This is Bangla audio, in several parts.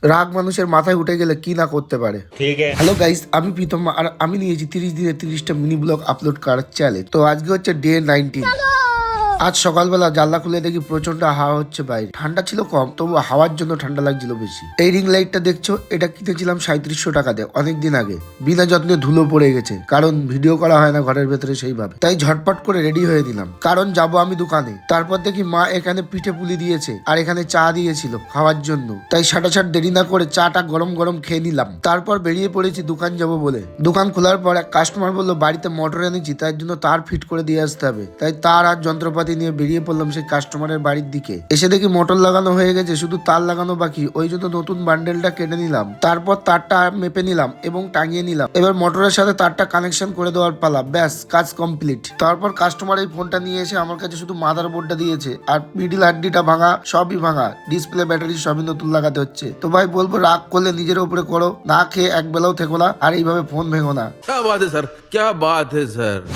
রাগ মানুষের মাথায় উঠে গেলে কি না করতে পারে। হ্যালো গাইস, আমি প্রীতম আর আমি নিয়েছি 30 দিনে 30টা মিনি ব্লগ আপলোড করার চ্যালেঞ্জ। তো আজকে হচ্ছে ডে 19। আজ সকালবেলা জানলা খুলে দেখি প্রচন্ড হাওয়া হচ্ছে বাইরে। ঠান্ডা ছিল কম, তবু হাওয়ার জন্য ঠান্ডা লাগছিল বেশি। এই রিং লাইটটা দেখছো, এটা কিনেছিলাম 3700 টাকাতে অনেকদিন আগে। বিনা যত্নে ধুলো পড়ে গেছে, কারণ ভিডিও করা হয় না ঘরের ভেতরে সেইভাবে। তাই ঝটপট করে রেডি হয়ে দিলাম, কারণ যাব আমি দোকানে। তারপর দেখি মা এখানে পিঠে পুলি দিয়েছে আর এখানে চা দিয়েছিল খাওয়ার জন্য। তাই সাটাসাট দেরি না করে চাটা গরম গরম খেয়ে নিলাম। তারপর বেরিয়ে পড়েছি দোকান যাব বলে। দোকান খোলার পর এক কাস্টমার বললো বাড়িতে মোটর এনেছি, তার জন্য তার ফিট করে দিয়ে আসতে হবে। তাই তার আর যন্ত্রপাতি নিয়ে বেরিয়ে পড়লাম সেই কাস্টমারের বাড়ির দিকে। এসে দেখি মোটর লাগানো হয়ে গেছে, শুধু তার লাগানো বাকি। ওই জন্য নতুন বান্ডেলটা কেটে নিলাম, তারপর তারটা মেপে নিলাম এবং টাঙিয়ে নিলাম। এবার মোটরের সাথে তারটা কানেকশন করে দেওয়ার পালা, ব্যাস কাজ কমপ্লিট। তারপর কাস্টমার এই ফোনটা নিয়ে এসে আমার কাছে শুধু মাদার বোর্ডটা দিয়েছে, আর মিডিল হাড্ডিটা ভাঙা, সবই ভাঙা। ডিসপ্লে ব্যাটারি সবই নতুন লাগাতে হচ্ছে। তো ভাই বলবো, রাগ করলে নিজের উপরে করো, না খেয়ে এক বেলাও থেকো না, আর এইভাবে ফোন ভেঙো না।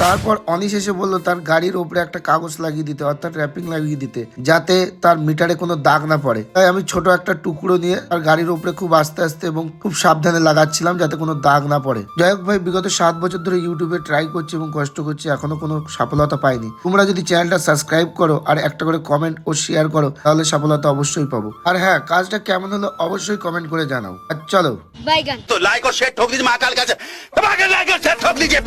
তারপর অনিশ এসে বললো তার গাড়ির উপরে একটা কাগজ লাগিয়ে দিতে, অর্থাৎ র্যাপিং লাগিয়ে দিতে, যাতে তার মিটারে কোনো দাগ না পড়ে। তাই আমি ছোট একটা টুকরো নিয়ে আর গাড়ির উপরে খুব আস্তে আস্তে এবং খুব সাবধানে লাগাচ্ছিলাম, যাতে কোনো দাগ না পড়ে। যাই হোক ভাই, বিগত 7 বছর ধরে ইউটিউবে ট্রাই করছি এবং কষ্ট করছি, এখনো কোনো সফলতা পাইনি। তোমরা যদি চ্যানেলটা সাবস্ক্রাইব করো আর একটা করে কমেন্ট ও শেয়ার করো, তাহলে সফলতা অবশ্যই পাবো। আর হ্যাঁ, কাজটা কেমন হলো অবশ্যই কমেন্ট করে জানাও। আর চলো, तो लाइक और शेयर ठोक दीजिए महाकाल का लाइक और शेयर ठोक दीजिए।